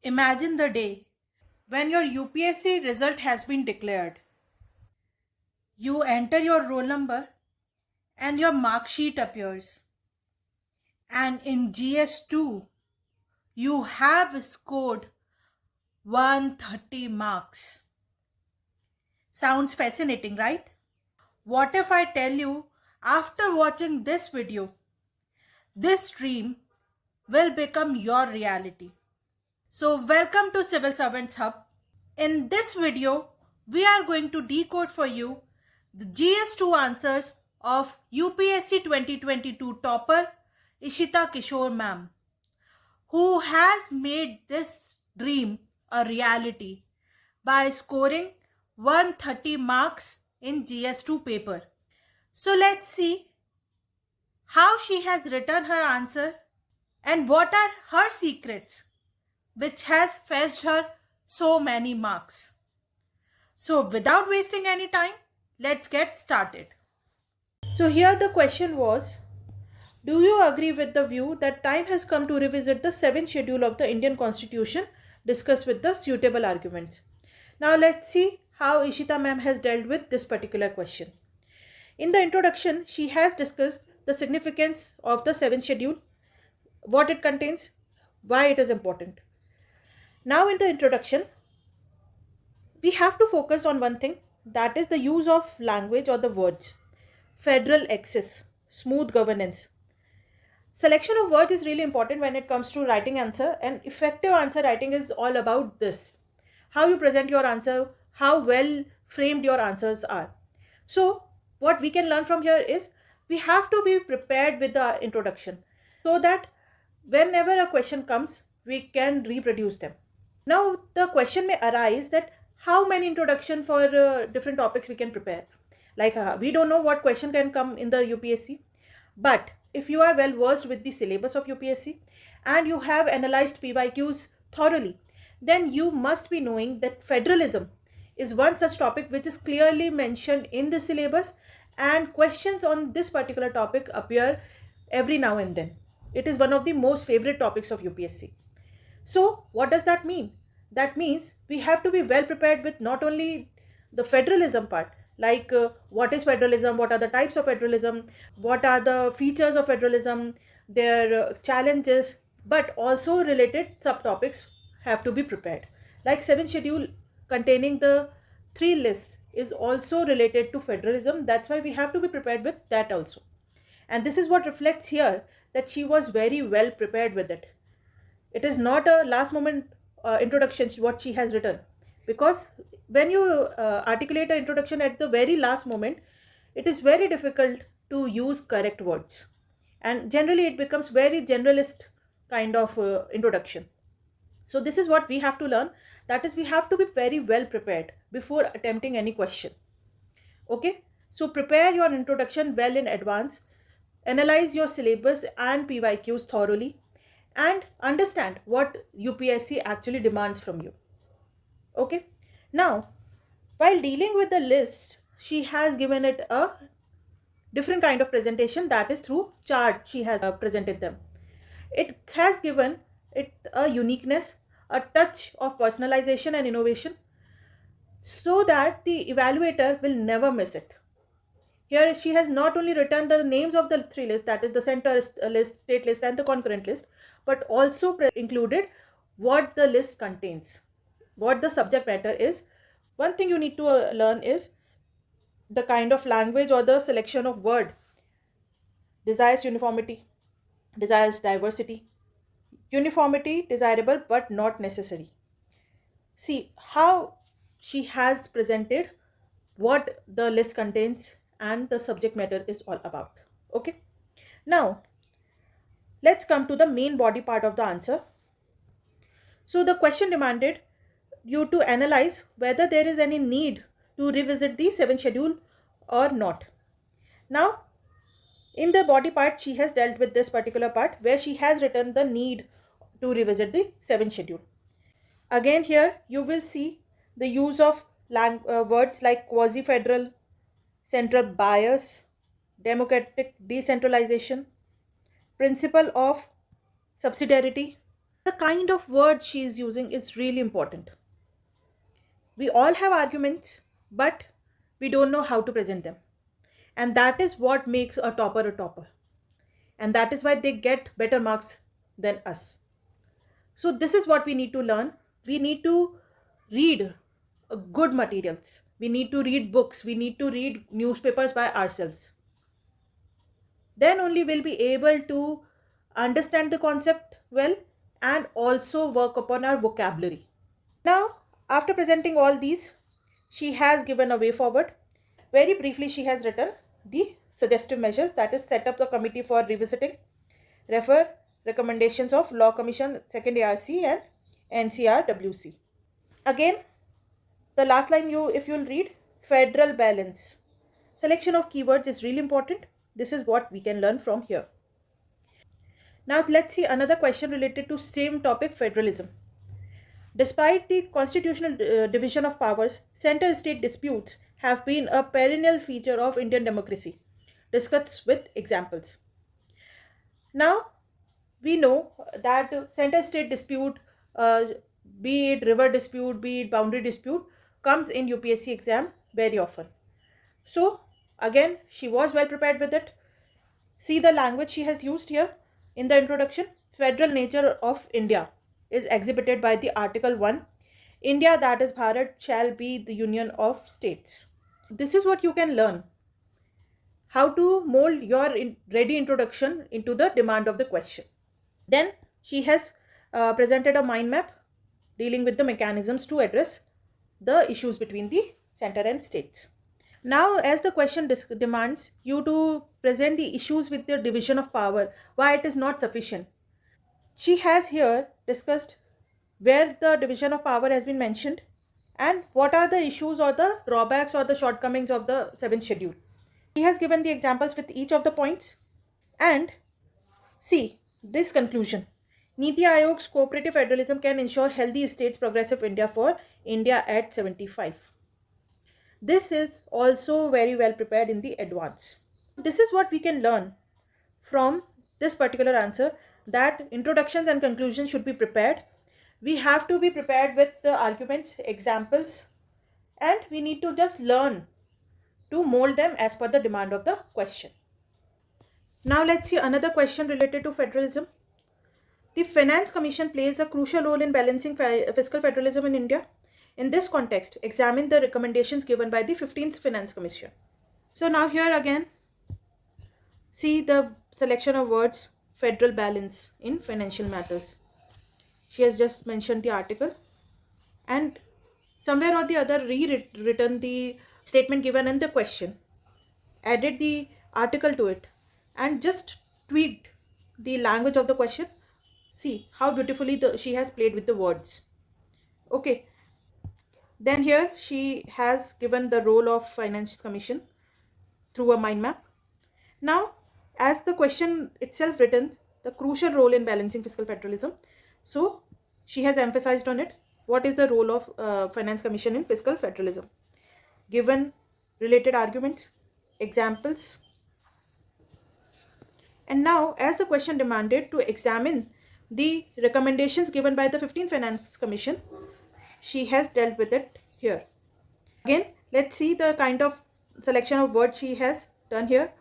Imagine the day when your UPSC result has been declared. You enter your roll number and your mark sheet appears. And in GS2, you have scored 130 marks. Sounds fascinating, right? What if I tell you, after watching this video, this dream will become your reality? So welcome to Civil Servants Hub. In this video, we are going to decode for you the GS2 answers of UPSC 2022 topper Ishita Kishore ma'am, who has made this dream a reality by scoring 130 marks in GS2 paper. So let's see how she has written her answer and what are her secrets which has fetched her so many marks. So without wasting any time, let's get started. So here the question was, do you agree with the view that time has come to revisit the 7th schedule of the Indian Constitution, discussed with the suitable arguments? Now let's see how Ishita ma'am has dealt with this particular question. In the introduction, she has discussed the significance of the 7th schedule, what it contains, why it is important. Now in the introduction, we have to focus on one thing, that is the use of language or the words. Federal access, smooth governance. Selection of words is really important when it comes to writing answer, and effective answer writing is all about this. How you present your answer, how well framed your answers are. So what we can learn from here is we have to be prepared with the introduction so that whenever a question comes, we can reproduce them. Now the question may arise that how many introduction for different topics we can prepare. Like we don't know what question can come in the UPSC, but if you are well versed with the syllabus of UPSC and you have analyzed PYQs thoroughly, then you must be knowing that federalism is one such topic which is clearly mentioned in the syllabus, and questions on this particular topic appear every now and then. It is one of the most favorite topics of UPSC. So what does that mean? That means we have to be well prepared with not only the federalism part, like what is federalism, what are the types of federalism, what are the features of federalism, their challenges, but also related subtopics have to be prepared. Like 7th schedule containing the 3 lists is also related to federalism. That's why we have to be prepared with that also. And this is what reflects here, that she was very well prepared with it. It is not a last moment introduction what she has written, because when you articulate an introduction at the very last moment, it is very difficult to use correct words, and generally it becomes very generalist kind of introduction. So this is what we have to learn, that is we have to be very well prepared before attempting any question. Okay, so prepare your introduction well in advance, analyze your syllabus and PYQs thoroughly, and understand what UPSC actually demands from you. Okay, now while dealing with the list, she has given it a different kind of presentation, that is through chart she has presented them. It has given it a uniqueness, a touch of personalization and innovation, so that the evaluator will never miss it. Here she has not only written the names of the 3 lists, that is the center list, state list and the concurrent list, but also included what the list contains, what the subject matter is. One thing you need to learn is the kind of language or the selection of word. Desires uniformity, desires diversity. Uniformity desirable but not necessary. See how she has presented what the list contains and the subject matter is all about. Okay, now let's come to the main body part of the answer. So the question demanded you to analyze whether there is any need to revisit the 7th schedule or not. Now in the body part, she has dealt with this particular part where she has written the need to revisit the 7th schedule. Again here you will see the use of words like quasi-federal, central bias, democratic decentralization, principle of subsidiarity, The kind of word she is using is really important. We all have arguments, but we don't know how to present them. And that is what makes a topper a topper. And that is why they get better marks than us. So, this is what we need to learn. We need to read good materials. We need to read books. We need to read newspapers by ourselves. Then only we'll be able to understand the concept well and also work upon our vocabulary. Now, after presenting all these, she has given a way forward. Very briefly, she has written the suggestive measures, that is, set up the committee for revisiting, refer recommendations of Law Commission, second ARC and NCRWC. Again, the last line, if you'll read, federal balance. Selection of keywords is really important. This is what we can learn from here. Now let's see another question related to same topic, federalism. Despite the constitutional division of powers, center-state disputes have been a perennial feature of Indian democracy. Discussed with examples. Now, we know that center-state dispute, be it river dispute, be it boundary dispute, comes in UPSC exam very often. So, again, she was well prepared with it. See the language she has used here in the introduction. Federal nature of India is exhibited by the Article 1. India, that is Bharat, shall be the union of states. This is what you can learn. How to mold your ready introduction into the demand of the question. Then she has presented a mind map dealing with the mechanisms to address the issues between the center and states. Now, as the question demands you to present the issues with the division of power, why it is not sufficient. She has here discussed where the division of power has been mentioned and what are the issues or the drawbacks or the shortcomings of the 7th schedule. He has given the examples with each of the points. And see this conclusion. Niti Aayog's cooperative federalism can ensure healthy states progressive India for India at 75. This is also very well prepared in the advance. This is what we can learn from this particular answer, that introductions and conclusions should be prepared. We have to be prepared with the arguments, examples, and we need to just learn to mold them as per the demand of the question. Now let's see another question related to federalism. The Finance Commission plays a crucial role in balancing fiscal federalism in India. In this context, examine the recommendations given by the 15th Finance Commission. So now here again, see the selection of words, federal balance in financial matters. She has just mentioned the article and somewhere or the other rewritten the statement given in the question, added the article to it and just tweaked the language of the question. See how beautifully she has played with the words. Okay. Then here she has given the role of Finance Commission through a mind map. Now, as the question itself written, the crucial role in balancing fiscal federalism. So, she has emphasized on it. What is the role of Finance Commission in fiscal federalism? Given related arguments, examples. And now, as the question demanded to examine the recommendations given by the 15th Finance Commission, she has dealt with it here. Again, let's see the kind of selection of words she has done here.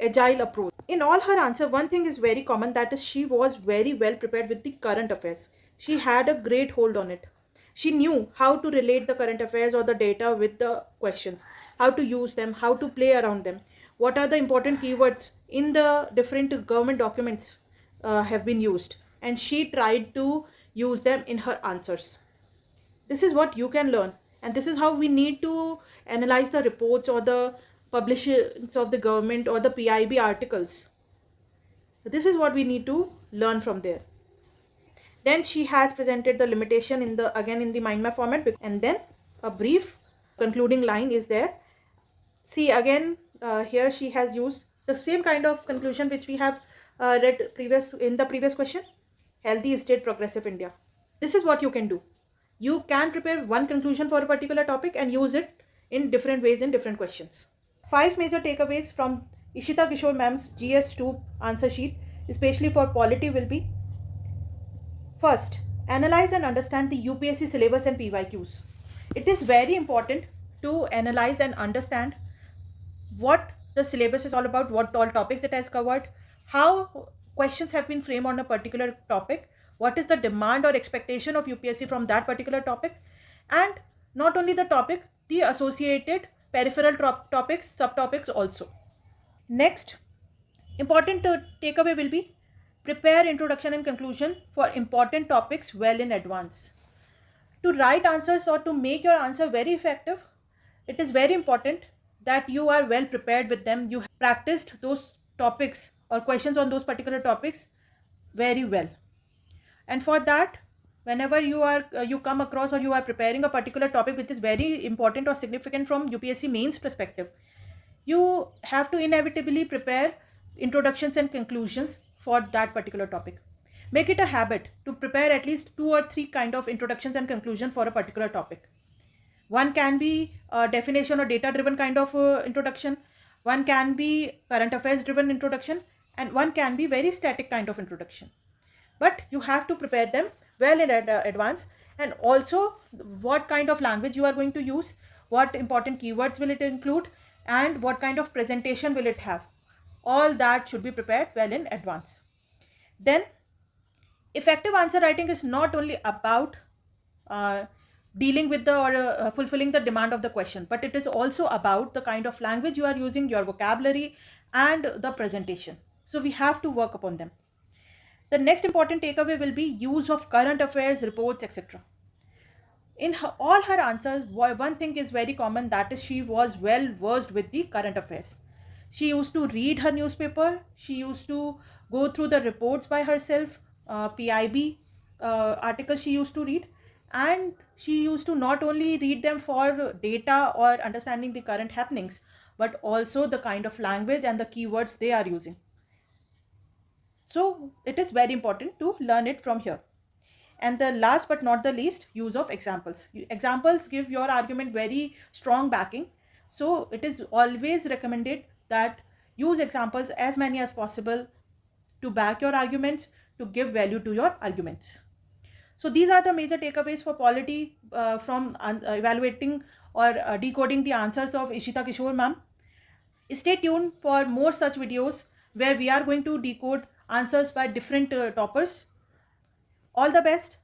Agile approach. In all her answer, one thing is very common, that is she was very well prepared with the current affairs. She had a great hold on it. She knew how to relate the current affairs or the data with the questions, how to use them, how to play around them, what are the important keywords in the different government documents have been used, and she tried to use them in her answers. This is what you can learn, and this is how we need to analyze the reports or the publications of the government or the PIB articles. This is what we need to learn from there. Then she has presented the limitation in the mind map format, and then a brief concluding line is there. See again, here she has used the same kind of conclusion which we have read in the previous question. Healthy state progressive India. This is what you can do. You can prepare one conclusion for a particular topic and use it in different ways in different questions. 5 major takeaways from Ishita Kishore ma'am's GS2 answer sheet, especially for polity, will be: First, analyze and understand the UPSC syllabus and PYQs. It is very important to analyze and understand what the syllabus is all about, what all topics it has covered, how questions have been framed on a particular topic, what is the demand or expectation of UPSC from that particular topic, and not only the topic, the associated peripheral topics, subtopics also. Next, important takeaway will be prepare introduction and conclusion for important topics well in advance. To write answers or to make your answer very effective, it is very important that you are well prepared with them. You have practiced those topics or questions on those particular topics very well. And for that, whenever you come across or you are preparing a particular topic which is very important or significant from UPSC mains perspective, you have to inevitably prepare introductions and conclusions for that particular topic. Make it a habit to prepare at least 2 or 3 kind of introductions and conclusion for a particular topic. One can be a definition or data driven kind of introduction, one can be current affairs driven introduction, and one can be very static kind of introduction. But you have to prepare them well in advance, and also what kind of language you are going to use, what important keywords will it include, and what kind of presentation will it have. All that should be prepared well in advance. Then, effective answer writing is not only about uh, dealing with the or fulfilling the demand of the question, but it is also about the kind of language you are using, your vocabulary, and the presentation. So we have to work upon them. The next important takeaway will be use of current affairs, reports, etc. In all her answers, one thing is very common, that is she was well versed with the current affairs. She used to read her newspaper, she used to go through the reports by herself, PIB articles she used to read, and she used to not only read them for data or understanding the current happenings, but also the kind of language and the keywords they are using. So it is very important to learn it from here. And the last but not the least, use of examples. Examples give your argument very strong backing. So it is always recommended that use examples as many as possible to back your arguments, to give value to your arguments. So these are the major takeaways for polity from evaluating or decoding the answers of Ishita Kishore ma'am. Stay tuned for more such videos where we are going to decode answers by different toppers. All the best.